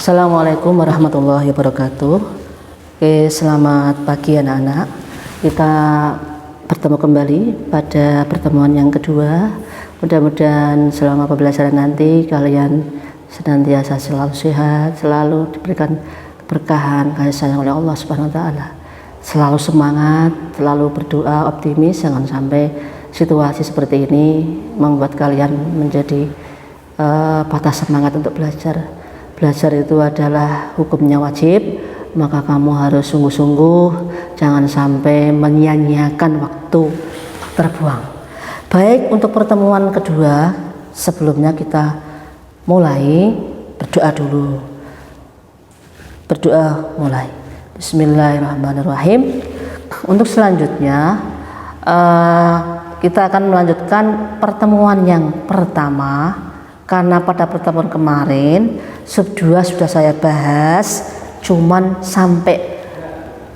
Assalamualaikum warahmatullahi wabarakatuh. Oke, selamat pagi anak-anak. Kita bertemu kembali pada pertemuan yang kedua. Mudah-mudahan selama pembelajaran nanti kalian senantiasa selalu sehat, selalu diberikan keberkahan, kasih sayang oleh Allah Subhanahu wa taala. Selalu semangat, selalu berdoa, optimis, jangan sampai situasi seperti ini membuat kalian menjadi patah semangat untuk belajar. Belajar itu adalah hukumnya wajib, maka kamu harus sungguh-sungguh, jangan sampai menyia-nyiakan waktu terbuang. Baik, untuk pertemuan kedua, sebelumnya kita mulai berdoa dulu. Berdoa mulai. Bismillahirrahmanirrahim. Untuk selanjutnya kita akan melanjutkan pertemuan yang pertama. Karena pada pertemuan kemarin sub 2 sudah saya bahas cuman sampai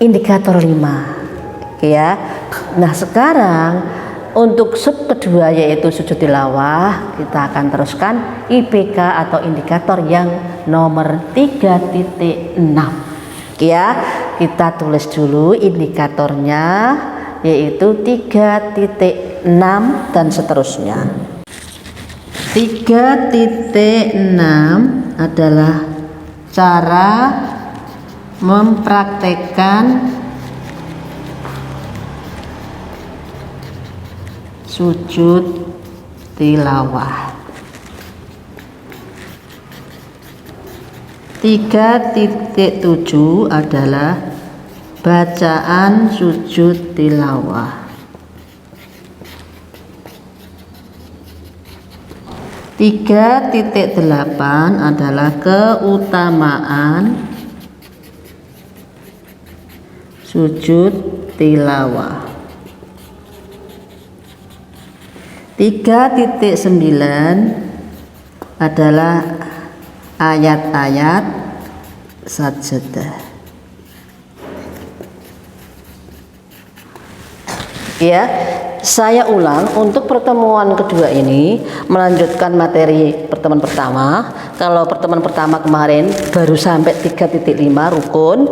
indikator 5 ya. Nah sekarang untuk sub kedua yaitu sujud tilawah, kita akan teruskan IPK atau indikator yang nomor 3.6 ya. Kita tulis dulu indikatornya yaitu 3.6 dan seterusnya. 3.6 adalah cara mempraktekkan sujud tilawah. 3.7 adalah bacaan sujud tilawah. 3.8 adalah keutamaan sujud tilawah. 3.9 adalah ayat-ayat sajadah. Ya, saya ulang untuk pertemuan kedua ini melanjutkan materi pertemuan pertama. Kalau pertemuan pertama kemarin baru sampai 3.5 rukun.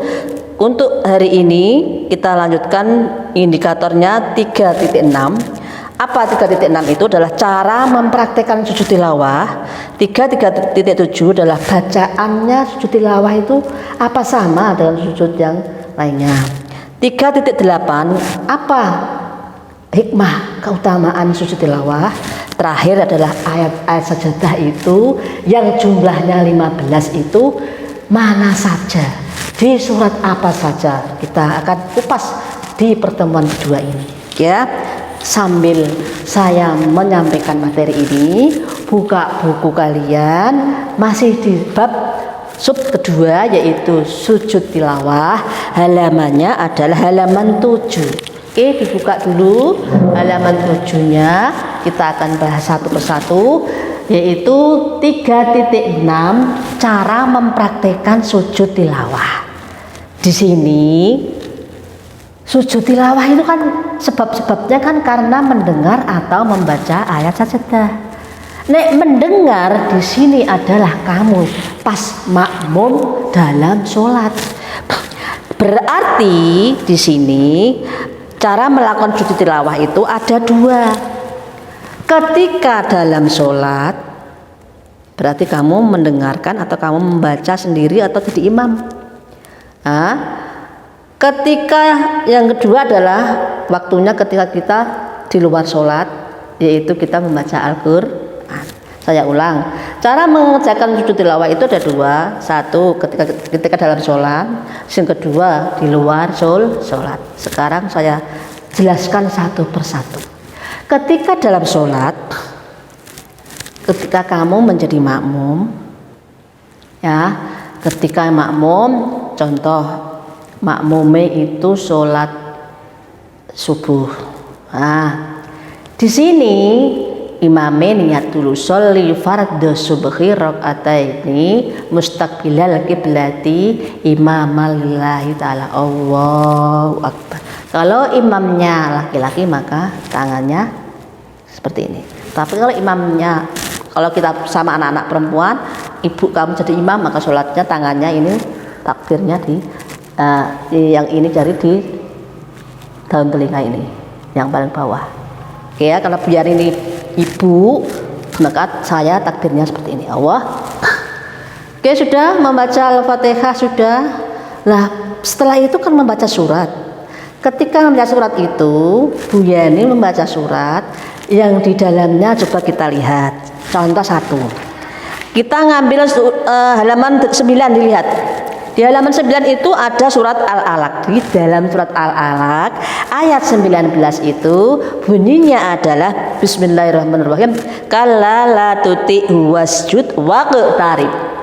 Untuk hari ini kita lanjutkan indikatornya 3.6. Apa 3.6 itu adalah cara mempraktekkan sujud tilawah. 3.7 adalah bacaannya sujud tilawah itu apa sama dengan sujud yang lainnya. 3.8 apa hikmah keutamaan sujud tilawah. Terakhir adalah ayat-ayat sajadah itu yang jumlahnya 15 itu mana saja, di surat apa saja. Kita akan kupas di pertemuan kedua ini ya. Sambil saya menyampaikan materi ini, buka buku kalian masih di bab sub kedua yaitu sujud tilawah. Halamannya adalah halaman 7. Oke, dibuka dulu halaman 7-nya. Kita akan bahas satu persatu yaitu 3.6 cara mempraktekkan sujud tilawah. Di sini sujud tilawah itu kan sebab-sebabnya kan karena mendengar atau membaca ayat sajadah. Nek mendengar di sini adalah kamu pas makmum dalam sholat. Berarti di sini cara melakukan sujud tilawah itu ada dua. Ketika dalam sholat, berarti kamu mendengarkan atau kamu membaca sendiri atau jadi imam. Ketika yang kedua adalah waktunya ketika kita di luar sholat, yaitu kita membaca Al-Quran. Saya ulang, cara mengerjakan sujud tilawah itu ada dua. Satu ketika dalam sholat, yang kedua di luar sholat. Sekarang saya jelaskan satu persatu. Ketika dalam sholat, ketika kamu menjadi makmum, ya, ketika makmum, contoh makmume itu sholat subuh. Di sini imame niat dulu sholli fardhu subhi rakaataini mustaqbilal qiblati imamalillahi ta'ala. Allahu akbar. Kalau imamnya laki-laki maka tangannya seperti ini. Tapi kalau imamnya, kalau kita sama anak-anak perempuan ibu kamu jadi imam, maka sholatnya tangannya ini takbirnya di yang ini dari di daun telinga ini, yang paling bawah. Oke ya, kalau biar ini ibu, maka saya takbirnya seperti ini. Allah. Oke, sudah membaca Al-Fatihah sudah. Lah, setelah itu kan membaca surat. Ketika membaca surat itu, Bu Yani membaca surat yang di dalamnya coba kita lihat. Contoh satu. Kita ngambil halaman 9, dilihat. Di halaman 9 itu ada surat Al-Alaq. Di dalam surat Al-Alaq ayat 19 itu bunyinya adalah Bismillahirrahmanirrahim. Kalla la tuti'hu wasjud waqtarib.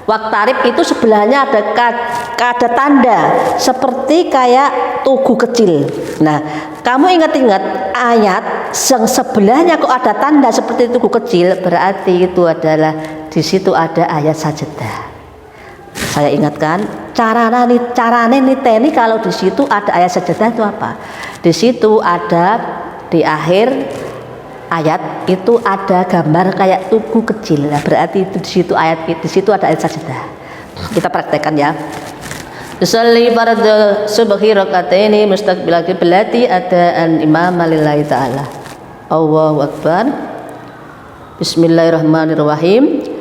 Waqtarib itu sebelahnya ada tanda seperti kayak tugu kecil. Nah, kamu ingat-ingat ayat yang sebelahnya kok ada tanda seperti tugu kecil, berarti itu adalah di situ ada ayat sajadah. Saya ingatkan, carane niteni kalau di situ ada ayat sajadah itu apa? Di situ ada di akhir ayat itu ada gambar kayak tugu kecil. Nah, berarti itu di situ ada ayat sajadah. Kita praktekkan ya. Usolli fardhu subhi rakataini mustaqbil qiblati adaan imam lillahi ta'ala. Allahu akbar. Bismillahirrahmanirrahim.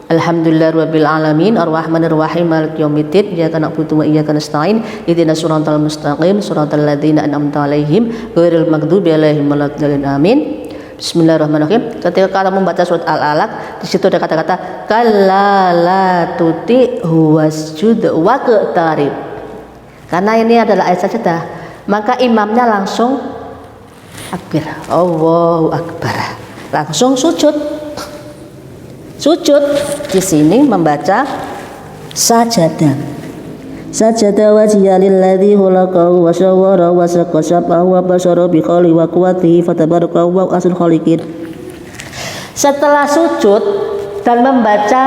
Alhamdulillahirabbil alamin arrahmanir rahim maliki yaumiddin iyyaka na'budu wa iyyaka nasta'in ihdinas siratal mustaqim siratal ladzina an'amta 'alaihim ghairil maghdubi 'alaihim waladdallin amin. Bismillahirrahmanirrahim. Ketika kita membaca surat Al-Alaq, di situ ada kata-kata kalla la tuti'hu wasjud waqtarib. Karena ini adalah ayat sajadah, maka imamnya langsung takbir, Allahu akbar, langsung sujud. Sujud di sini membaca sajadah. Sajada wajhiya lilladzi khalaqahu wa sawwara wa saqasabahu wa basara bi khali wa quwwatihi fatabarakallahu ahsanul khaliqin. Setelah sujud dan membaca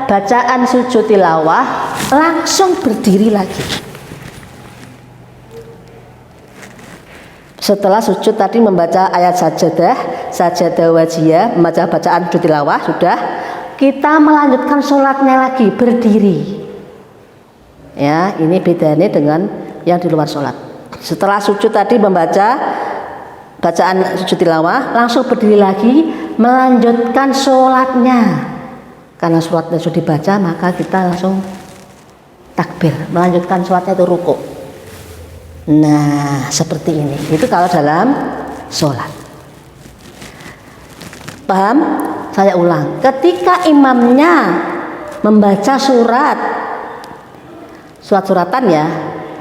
bacaan sujud tilawah, langsung berdiri lagi. Setelah sujud tadi membaca ayat sajadah wajhiyah, membaca bacaan sujud tilawah sudah, kita melanjutkan sholatnya lagi berdiri. Ya, ini bedanya dengan yang di luar sholat. Setelah sujud tadi membaca bacaan sujud tilawah, langsung berdiri lagi melanjutkan sholatnya. Karena sholatnya sudah dibaca, maka kita langsung takbir, melanjutkan sholatnya itu ruku. Nah, seperti ini. Itu kalau dalam sholat. Paham? Saya ulang. Ketika imamnya membaca surat-suratan ya,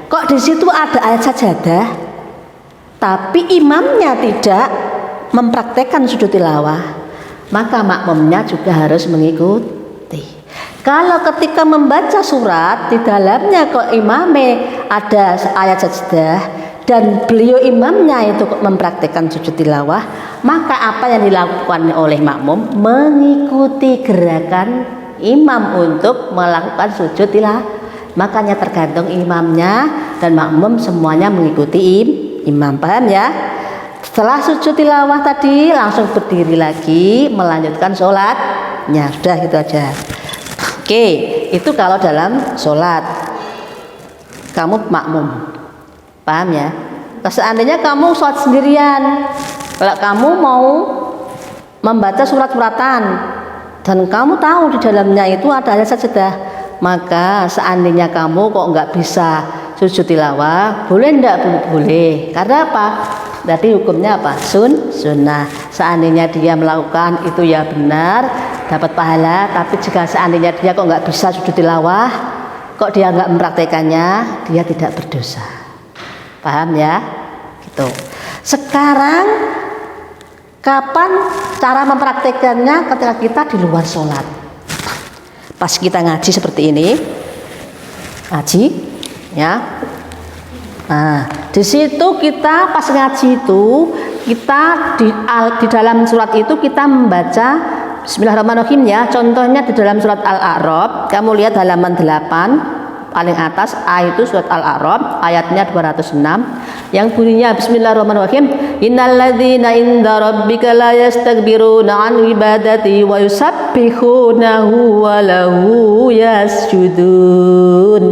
kok di situ ada ayat sajadah, tapi imamnya tidak mempraktekkan sujud tilawah, maka makmumnya juga harus mengikuti. Kalau ketika membaca surat di dalamnya kok imamnya ada ayat sajadah dan beliau imamnya itu mempraktekkan sujud tilawah, maka apa yang dilakukan oleh makmum? Mengikuti gerakan imam untuk melakukan sujud tilawah. Makanya tergantung imamnya dan makmum semuanya mengikuti imam. Paham ya? Setelah sujud tilawah tadi langsung berdiri lagi melanjutkan sholatnya. Sudah gitu aja. Oke, itu kalau dalam sholat kamu makmum. Paham ya? Seandainya kamu sholat sendirian, kalau kamu mau membaca surat-suratan dan kamu tahu di dalamnya itu ada ayat sajadah, maka seandainya kamu kok nggak bisa sujud tilawah, boleh ndak? Boleh. Karena apa? Tadi hukumnya apa? Sunnah. Seandainya dia melakukan itu ya benar, dapat pahala. Tapi jika seandainya dia kok nggak bisa sujud tilawah, kok dia nggak mempraktekannya, dia tidak berdosa. Paham ya? Gitu. Sekarang kapan cara mempraktekannya? Ketika kita di luar sholat. Pas kita ngaji seperti ini, ngaji, ya. Nah, di situ kita pas ngaji itu kita di dalam surat itu kita membaca Bismillahirrahmanirrahim ya. Contohnya di dalam surat Al-A'raf, kamu lihat halaman 8 paling atas A itu surat Al-A'raf ayatnya 206 yang bunyinya Bismillahirrahmanirrahim, innalladzina inda rabbika la yastakbiruna an ibadati wa yusabbihunahu wa lahu yasjudun.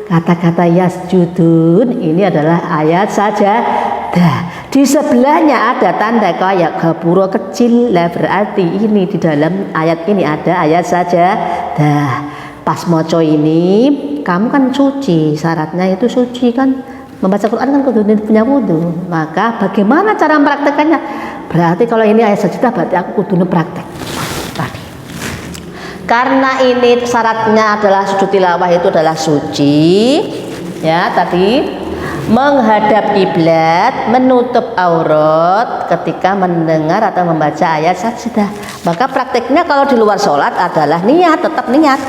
Kata-kata yasjudun ini adalah ayat sajadah. Di sebelahnya ada tanda kayak gapura kecil. Lah berarti ini di dalam ayat ini ada ayat sajadah. Pas moco ini kamu kan suci, syaratnya itu suci kan. Membaca Quran kan kudu punya wudu. Maka bagaimana cara mempraktekannya? Berarti kalau ini ayat sajadah berarti aku kudu praktek. Tadi. Karena ini syaratnya adalah sujud tilawah itu adalah suci, ya tadi menghadap kiblat, menutup aurat ketika mendengar atau membaca ayat sajadah. Maka prakteknya kalau di luar sholat adalah niat, tetap niat.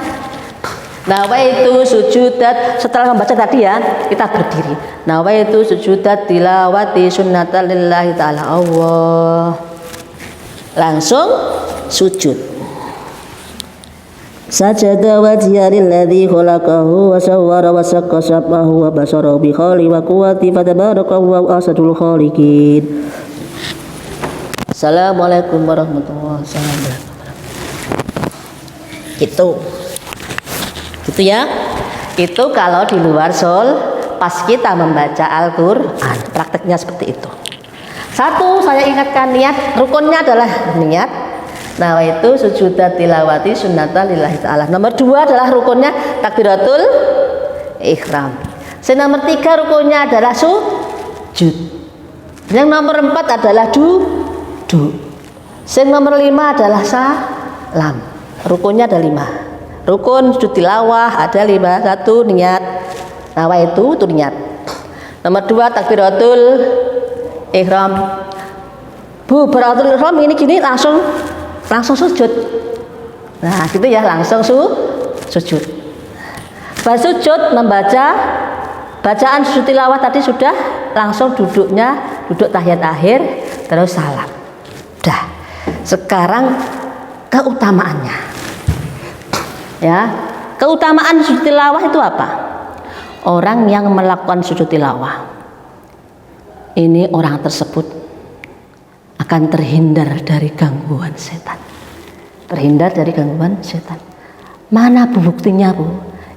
Nawaitu sujudat, setelah membaca tadi ya kita berdiri. Nawaitu sujudat tilawati sunnatan lillahi ta'ala Allah. Langsung sujud. Sajada wajhiya lilladzi khalaqahu wa sawwara wa sakka sab'ahu wa basara bi khali wa quwwati fatabarakallahu ahsanul khaliqin. Assalamualaikum warahmatullahi wabarakatuh. Gitu ya. Itu kalau di luar pas kita membaca Al-Qur'an, prakteknya seperti itu. Satu, saya ingatkan niat, rukunnya adalah niat. Nah itu sujudat tilawati sunnatan lillahi ta'ala. Nomor 2 adalah rukunnya takbiratul ihram. Yang nomor 3 rukunnya adalah sujud. Yang nomor 4 adalah duduk. Yang nomor 5 adalah salam. Rukunnya ada 5. Rukun sujud tilawah ada 5. 1 niat. Nah itu niat. Nomor 2 takbiratul ihram. Bu baratul ihram ini gini langsung sujud. Nah gitu ya, langsung sujud. Pas sujud membaca bacaan sujud tilawah tadi sudah, langsung duduk tahiyat akhir terus salam. Dah. Sekarang keutamaannya. Ya, keutamaan sujud tilawah itu apa? Orang yang melakukan sujud tilawah ini orang tersebut akan terhindar dari gangguan setan. Terhindar dari gangguan setan. Mana buktinya, Bu?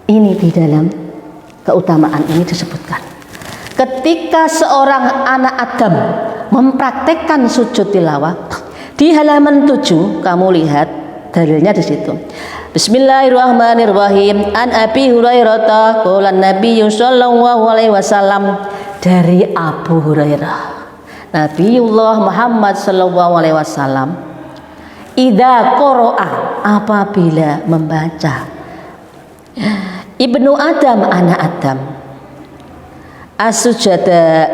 Ini di dalam keutamaan ini disebutkan. Ketika seorang anak Adam mempraktekkan sujud tilawah, di halaman 7 kamu lihat dalilnya di situ. Bismillahirrahmanirrahim. An Abi Hurairah qala Nabi sallallahu alaihi wasallam, dari Abu Hurairah. Nabiullah Muhammad sallallahu alaihi wasallam idza qara'a, apabila membaca, Ibnu Adam, anak Adam, as-sujada,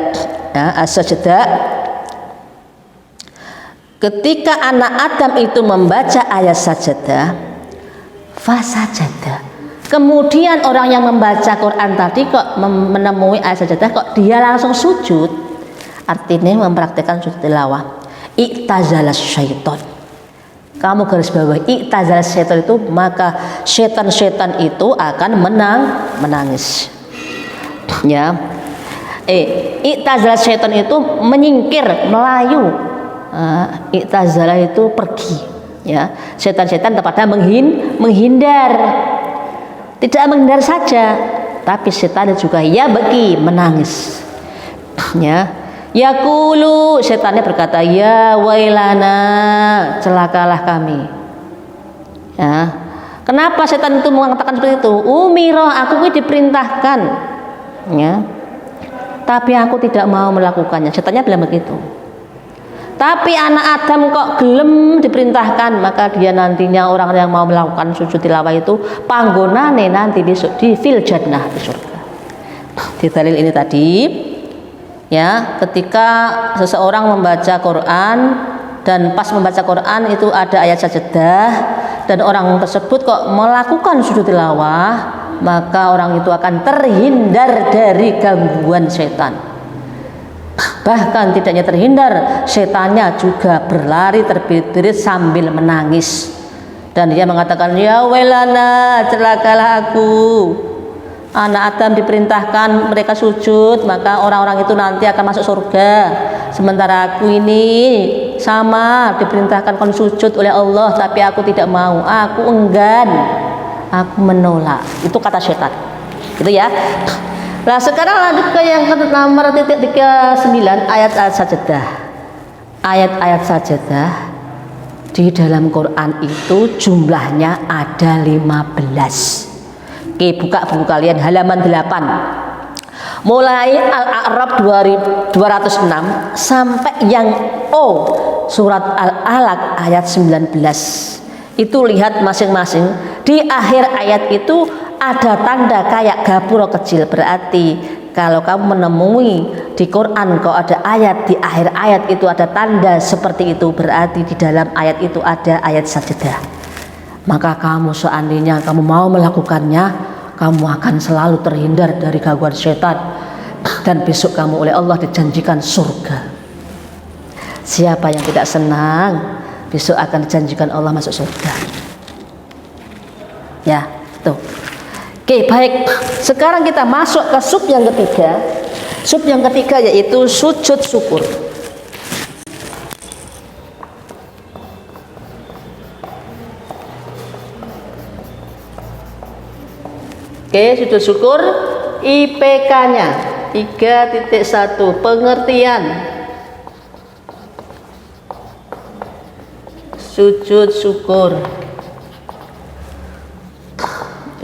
ketika anak Adam itu membaca ayat sajadah, fasajada, kemudian orang yang membaca Quran tadi kok menemui ayat sajadah, kok dia langsung sujud. Artinya mempraktikkan sujud tilawah. I'tazalas syaiton. Kamu garis bawahi i'tazalas syaiton itu, maka setan-setan itu akan menangis. Ya. I'tazalas syaiton itu menyingkir, melayu. I'tazalah itu pergi. Ya. Setan-setan kepada menghindar. Tidak menghindar saja, tapi setan juga ya bagi menangis. Ya. Yaqulu, setannya berkata, ya wailana, celakalah kami. Ya. Kenapa setan itu mengatakan seperti itu? Umirah, aku diperintahkan. Ya. Tapi aku tidak mau melakukannya. Setannya bilang begitu. Tapi anak Adam kok gelem diperintahkan, maka dia nantinya orang yang mau melakukan sujud tilawah itu panggonane nanti besok di fil jannah, di surga. Di dalil ini tadi, ya, ketika seseorang membaca Quran dan pas membaca Quran itu ada ayat sajadah dan orang tersebut kok melakukan sujud tilawah, maka orang itu akan terhindar dari gangguan setan. Bahkan tidak hanya terhindar, setannya juga berlari terbirit-birit sambil menangis. Dan dia mengatakan, ya welana, celakalah aku. anak Adam diperintahkan mereka sujud, maka orang-orang itu nanti akan masuk surga. Sementara aku ini sama diperintahkan kon sujud oleh Allah, tapi aku tidak mau, aku enggan, aku menolak. Itu kata setan. Gitu ya. Nah, sekarang lanjut ke yang nomor 39, ayat-ayat sajadah. Ayat-ayat sajadah di dalam Quran itu jumlahnya ada 15. Oke, buka buku kalian halaman 8. Mulai Al-A'raf 206 sampai yang surat Al-Alaq ayat 19. Itu lihat masing-masing di akhir ayat itu ada tanda kayak gapura kecil. Berarti kalau kamu menemui di Quran kalau ada ayat di akhir ayat itu ada tanda seperti itu, berarti di dalam ayat itu ada ayat sajadah. Maka kamu seandainya kamu mau melakukannya, kamu akan selalu terhindar dari gangguan setan, dan besok kamu oleh Allah dijanjikan surga. Siapa yang tidak senang, besok akan dijanjikan Allah masuk surga. Ya, tuh. Oke, baik. Sekarang kita masuk ke sub yang ketiga. Sub yang ketiga yaitu sujud syukur. Oke, sujud syukur IPK-nya 3.1 pengertian sujud syukur.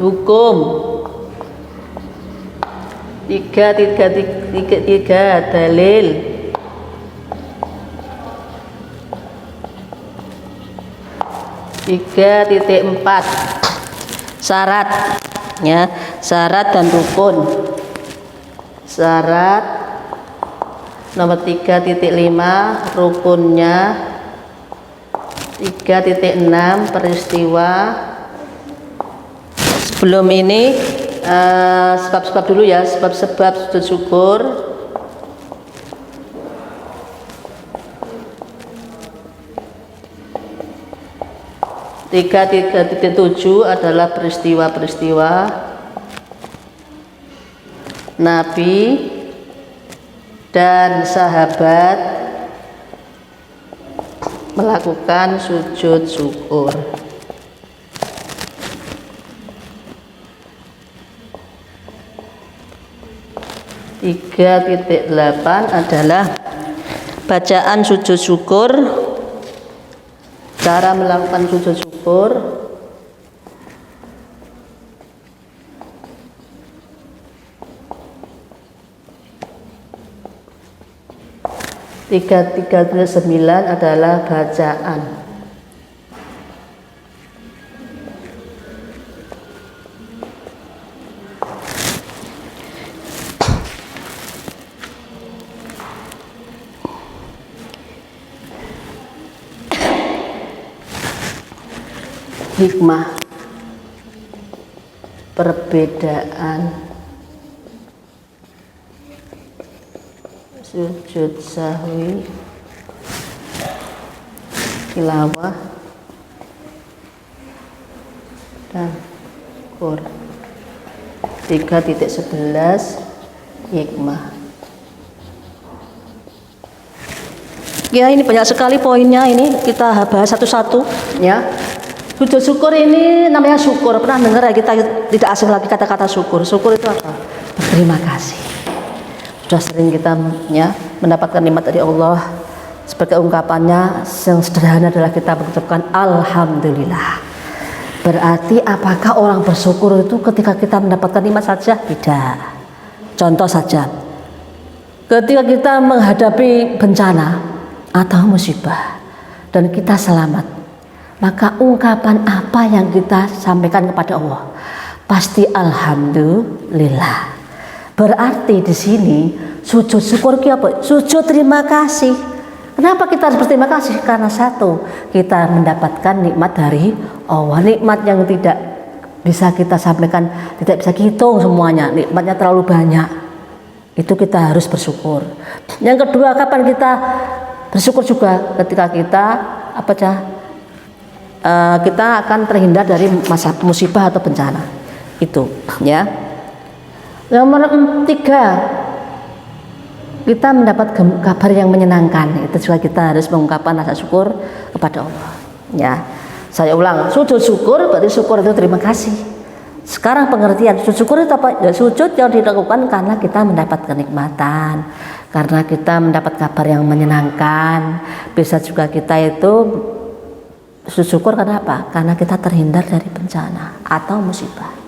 Hukum 3.3 dalil. Tiga titik 4 syarat, ya, syarat dan rukun. Syarat nomor 3.5, rukunnya 3.6 peristiwa. Sebelum ini sebab-sebab dulu ya, sebab-sebab sujud syukur. Tiga titik 7 adalah peristiwa-peristiwa Nabi dan sahabat melakukan sujud syukur. 3.8 adalah bacaan sujud syukur, cara melakukan sujud syukur. Tiga sembilan adalah bacaan. Hikmah, perbedaan sujud sahwi, tilawah, dan kur. 3.11 hikmah. Ya, ini banyak sekali poinnya, ini kita bahas satu-satu ya. Sujud syukur ini namanya syukur. Pernah dengar ya, kita tidak asing lagi kata-kata syukur. Syukur itu apa? Berterima kasih. Sudah sering kita ya mendapatkan nikmat dari Allah. Sebagai ungkapannya yang sederhana adalah kita mengucapkan alhamdulillah. Berarti apakah orang bersyukur itu ketika kita mendapatkan nikmat saja? Tidak. Contoh saja, ketika kita menghadapi bencana atau musibah dan kita selamat, maka ungkapan apa yang kita sampaikan kepada Allah? Pasti alhamdulillah. Berarti di sini sujud syukur apa? Sujud terima kasih. Kenapa kita harus berterima kasih? Karena satu, kita mendapatkan nikmat dari Allah, nikmat yang tidak bisa kita sampaikan, tidak bisa hitung semuanya, nikmatnya terlalu banyak. Itu kita harus bersyukur. Yang kedua, kapan kita bersyukur juga? Ketika kita kita akan terhindar dari masa musibah atau bencana itu ya. Nomor 3, kita mendapat kabar yang menyenangkan. Itu juga kita harus mengungkapkan rasa syukur kepada Allah. Ya, saya ulang, sujud syukur berarti syukur itu terima kasih. Sekarang pengertian sujud syukur itu apa? Ya, sujud yang dilakukan karena kita mendapat kenikmatan, karena kita mendapat kabar yang menyenangkan. Bisa juga kita itu sujud syukur karena apa? Karena kita terhindar dari bencana atau musibah.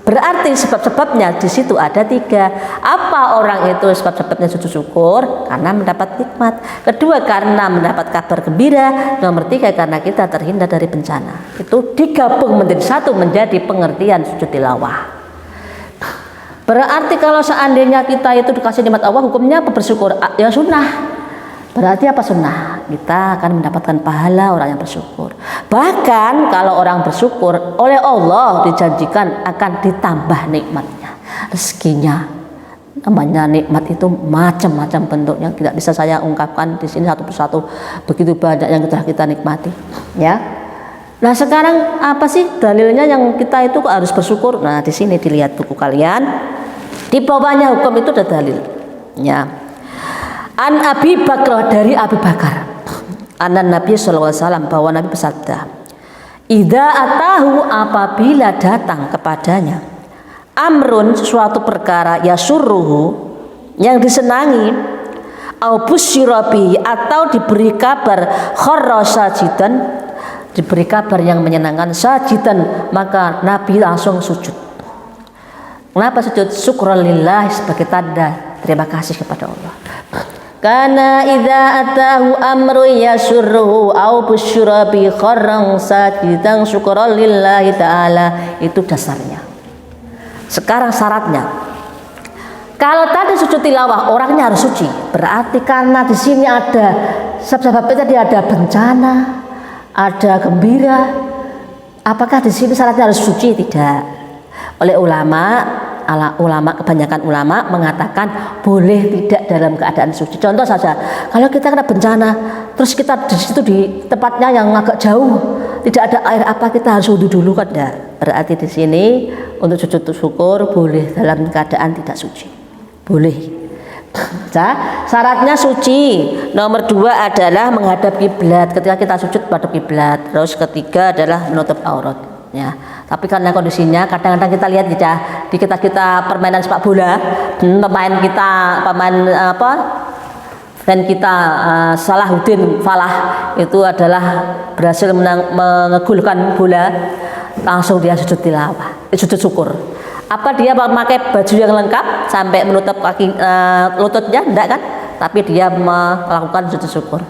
Berarti sebab-sebabnya di situ ada 3. Apa orang itu sebab-sebabnya sujud syukur? Karena mendapat nikmat. Kedua, karena mendapat kabar gembira. Nomor 3, karena kita terhindar dari bencana. Itu digabung menjadi satu, menjadi pengertian sujud tilawah. Berarti kalau seandainya kita itu dikasih nikmat Allah, hukumnya apa? Bersyukur. Ya sunnah. Berarti apa sunnah? Kita akan mendapatkan pahala orang yang bersyukur. Bahkan kalau orang bersyukur, oleh Allah dijanjikan akan ditambah nikmatnya, rezekinya. Namanya nikmat itu macam-macam bentuknya, tidak bisa saya ungkapkan di sini satu persatu. Begitu banyak yang telah kita nikmati, ya. Nah, sekarang apa sih dalilnya yang kita itu harus bersyukur? Nah, di sini dilihat buku kalian. Di bawahnya hukum itu ada dalilnya. An Abi Bakar, dari Abi Bakar, anan Nabi SAW, bahwa Nabi bersabda, idza atahu, apabila datang kepadanya, amrun, sesuatu perkara, yasurruhu, yang disenangi, au busyirabi, atau diberi kabar, kharra sajidan, diberi kabar yang menyenangkan, sajidan, maka Nabi langsung sujud. Kenapa sujud? Syukran lillah, sebagai tanda terima kasih kepada Allah. Karena idza atahu amru yasurruhu au busyra bi kharran sajidan syukran lillahi ta'ala. Itu dasarnya. Sekarang syaratnya, kalau tadi sujud tilawah orangnya harus suci, berarti karena di sini ada sebab-sebabnya, tadi ada bencana, ada gembira. Apakah di sini syaratnya harus suci? Tidak. Oleh ulama, kebanyakan ulama mengatakan boleh tidak dalam keadaan suci. Contoh saja, kalau kita kena bencana, terus kita di situ di tempatnya yang agak jauh, tidak ada air, apa kita harus wudu dulu kan? Tidak. Berarti di sini untuk sujud syukur boleh dalam keadaan tidak suci, boleh. Syaratnya suci. Nomor 2 adalah menghadap kiblat. Ketika kita sujud menghadap kiblat. Terus ketiga adalah menutup aurat. Ya, tapi karena kondisinya kadang-kadang kita lihat ya, di kita permainan sepak bola, pemain dan kita Salahuddin Falah itu adalah berhasil mengegulkan bola, langsung dia sujud tilawah, sujud syukur. Apa dia memakai baju yang lengkap sampai menutup kaki lututnya? Enggak kan? Tapi dia melakukan sujud syukur.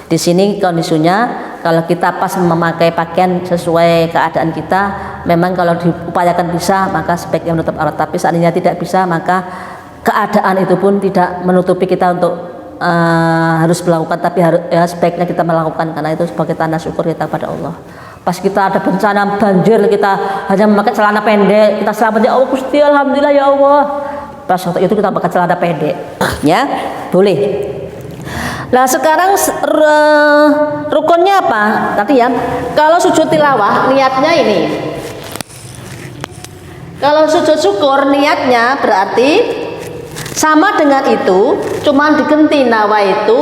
Di sini kondisinya, kalau kita pas memakai pakaian sesuai keadaan kita, memang kalau diupayakan bisa, maka sebaiknya menutup aurat. Tapi seandainya tidak bisa, maka keadaan itu pun tidak menutupi kita untuk harus melakukan, tapi sebaiknya kita melakukan, karena itu sebagai tanda syukur kita pada Allah. Pas kita ada bencana banjir, kita hanya memakai celana pendek, kita selamat ya Allah, Gusti, alhamdulillah ya Allah. Pas waktu itu kita pakai celana pendek, ya boleh. Nah, sekarang rukunnya apa? Tadi ya, kalau sujud tilawah niatnya ini. Kalau sujud syukur niatnya berarti sama dengan itu, cuman diganti nawa itu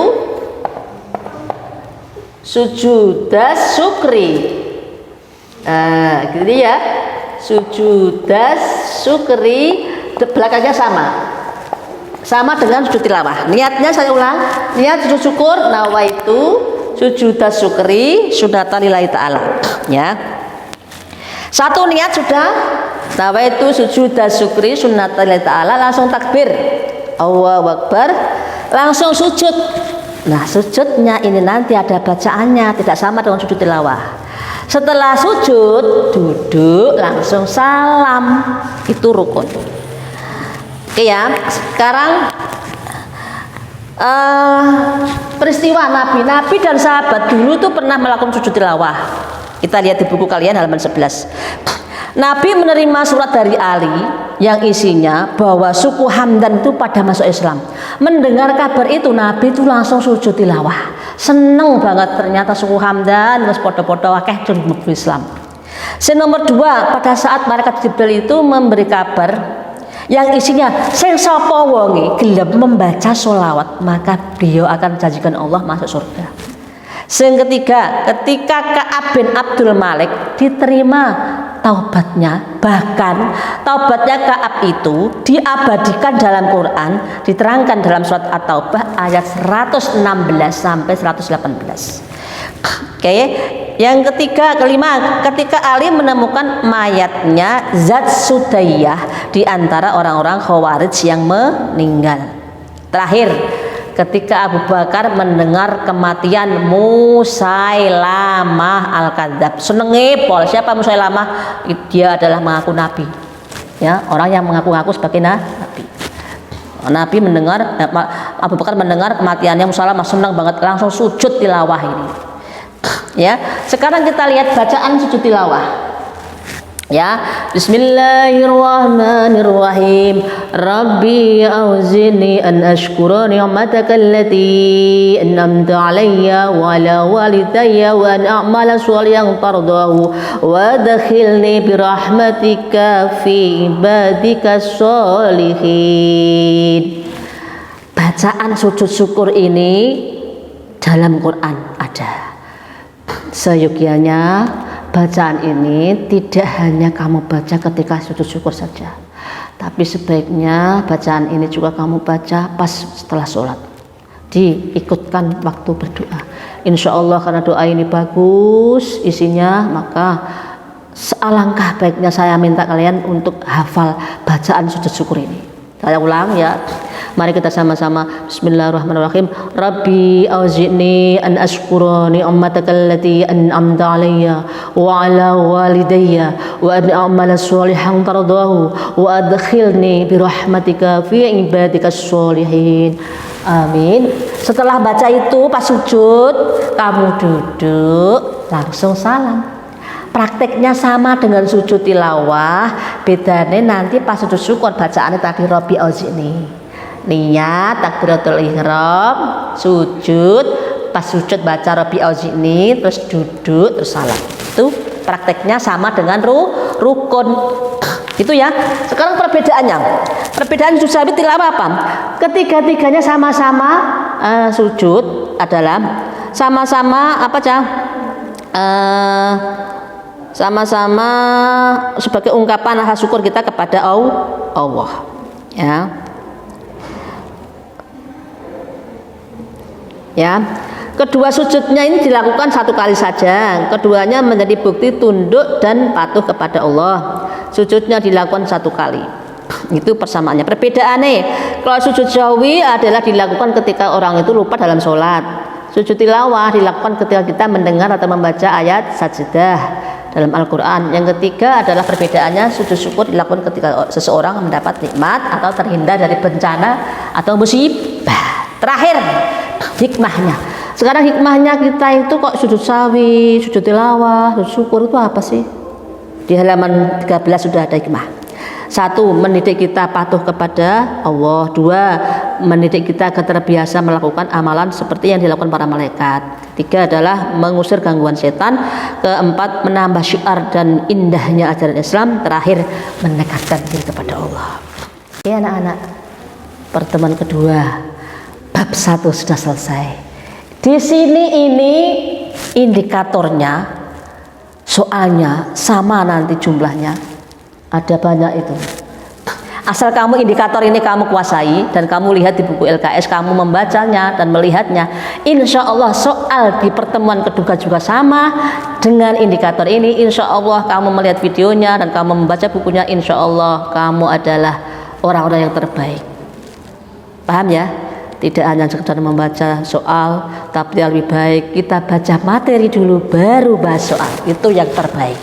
sujudas syukri. Gitu ya. Sujudas syukri, belakangnya sama dengan sujud tilawah. Niatnya saya ulang, niat sujud syukur nawaitu sujudas syukri sunatan lillahi ta'ala, ya. Satu niat sudah, nawaitu sujudas syukri sunatan lillahi ta'ala, langsung takbir Allahu Akbar, langsung sujud. Nah, sujudnya ini nanti ada bacaannya, tidak sama dengan sujud tilawah. Setelah sujud duduk langsung salam, itu rukun. Oke ya, sekarang peristiwa Nabi dan sahabat dulu tuh pernah melakukan sujud tilawah. Kita lihat di buku kalian halaman 11. Nabi menerima surat dari Ali yang isinya bahwa suku Hamdan itu pada masuk Islam. Mendengar kabar itu Nabi itu langsung sujud tilawah. Seneng banget, ternyata suku Hamdan wis podo-podo akeh mlebu Islam. Nomor 2, pada saat malaikat Jibril itu memberi kabar yang isinya sing sapa wonge gelem membaca sholawat, maka beliau akan janjikan Allah masuk surga. Yang ketiga, ketika Ka'ab bin Abdul Malik diterima taubatnya, bahkan taubatnya Ka'ab itu diabadikan dalam Quran, diterangkan dalam surat At-Taubah ayat 116 sampai 118. Oke, yang kelima, ketika Ali menemukan mayatnya Zat Sudayyah di antara orang-orang Khawarij yang meninggal. Terakhir, ketika Abu Bakar mendengar kematian Musailamah Al-Kadzab. Senenge pol, siapa Musailamah? Dia adalah mengaku nabi. Ya, orang yang mengaku-ngaku sebagai nabi. Nabi mendengar, Abu Bakar mendengar kematiannya Musailamah, senang banget, langsung sujud tilawah ini. Ya, sekarang kita lihat bacaan sujud tilawah. Ya, Bismillahirrahmanirrahim. Rabbi auzi'ni an ashkura ni'mataka allati an'amta 'alayya wa 'ala walidayya wa an a'mala shalihan tardahu wa adkhilni bi rahmatika fi ibadika sholihin. Bacaan sujud syukur ini dalam Quran ada. Seyogyanya bacaan ini tidak hanya kamu baca ketika sujud syukur saja, tapi sebaiknya bacaan ini juga kamu baca pas setelah sholat, diikutkan waktu berdoa. Insya Allah karena doa ini bagus isinya, maka sealangkah baiknya saya minta kalian untuk hafal bacaan sujud syukur ini. Saya ulang ya. Mari kita sama-sama. Bismillahirrahmanirrahim. Rabbi auzi'ni an ashkura ni'mataka allati an'amta 'alayya wa 'ala walidayya wa an a'mala shalihan tardahu wa adkhilni bi rahmatika fi ibadika sholihin. Amin. Setelah baca itu pas sujud, kamu duduk langsung salam. Prakteknya sama dengan sujud tilawah, bedanya nanti pas sujud syukur bacaannya tadi Rabbi auzi'ni. Niat takbiratul ihram, sujud, pas sujud baca Rabbi auzi'ni, terus duduk, terus salam. Itu prakteknya sama dengan rukun. Itu ya. Sekarang perbedaannya. Perbedaan sujud sahwi tilawah apa? Ketiga-tiganya sama-sama sujud adalah sama-sama apa cah? Sama-sama sebagai ungkapan rasa syukur kita kepada Allah. Ya. Ya, kedua sujudnya ini dilakukan satu kali saja. Keduanya menjadi bukti tunduk dan patuh kepada Allah. Sujudnya dilakukan satu kali. Itu persamaannya. Perbedaannya, kalau sujud sahwi adalah dilakukan ketika orang itu lupa dalam sholat. Sujud tilawah dilakukan ketika kita mendengar atau membaca ayat sajdah dalam Al-Quran. Yang ketiga adalah perbedaannya, sujud syukur dilakukan ketika seseorang mendapat nikmat atau terhindar dari bencana atau musibah. Terakhir, hikmahnya. Sekarang hikmahnya kita itu kok sujud sahwi, sujud tilawah, sujud syukur itu apa sih? Di halaman 13 sudah ada hikmah. 1. Mendidik kita patuh kepada Allah. 2. Mendidik kita agar terbiasa melakukan amalan seperti yang dilakukan para malaikat. 3 adalah mengusir gangguan setan. 4. Menambah syiar dan indahnya ajaran Islam. Terakhir, mendekatkan diri kepada Allah. Oke anak-anak, pertemuan kedua bab 1 sudah selesai. Di sini ini indikatornya, soalnya sama nanti jumlahnya, ada banyak itu. Asal kamu indikator ini kamu kuasai dan kamu lihat di buku LKS, kamu membacanya dan melihatnya, insya Allah soal di pertemuan kedua juga sama dengan indikator ini. Insya Allah kamu melihat videonya dan kamu membaca bukunya, insya Allah kamu adalah orang-orang yang terbaik. Paham ya? Tidak hanya sekedar membaca soal, tapi lebih baik kita baca materi dulu baru bahas soal. Itu yang terbaik.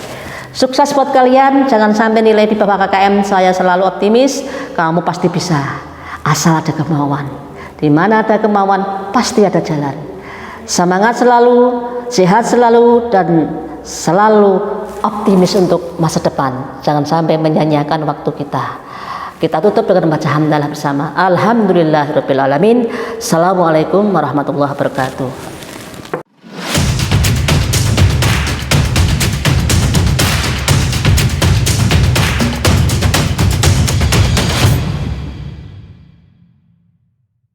Sukses buat kalian. Jangan sampai nilai di bawah KKM. Saya selalu optimis, kamu pasti bisa asal ada kemauan. Di mana ada kemauan pasti ada jalan. Semangat selalu, sehat selalu, dan selalu optimis untuk masa depan. Jangan sampai menyanyiakan waktu kita. Kita tutup dengan membaca hamdalah bersama. Alhamdulillahirabbil alamin. Assalamualaikum warahmatullahi wabarakatuh.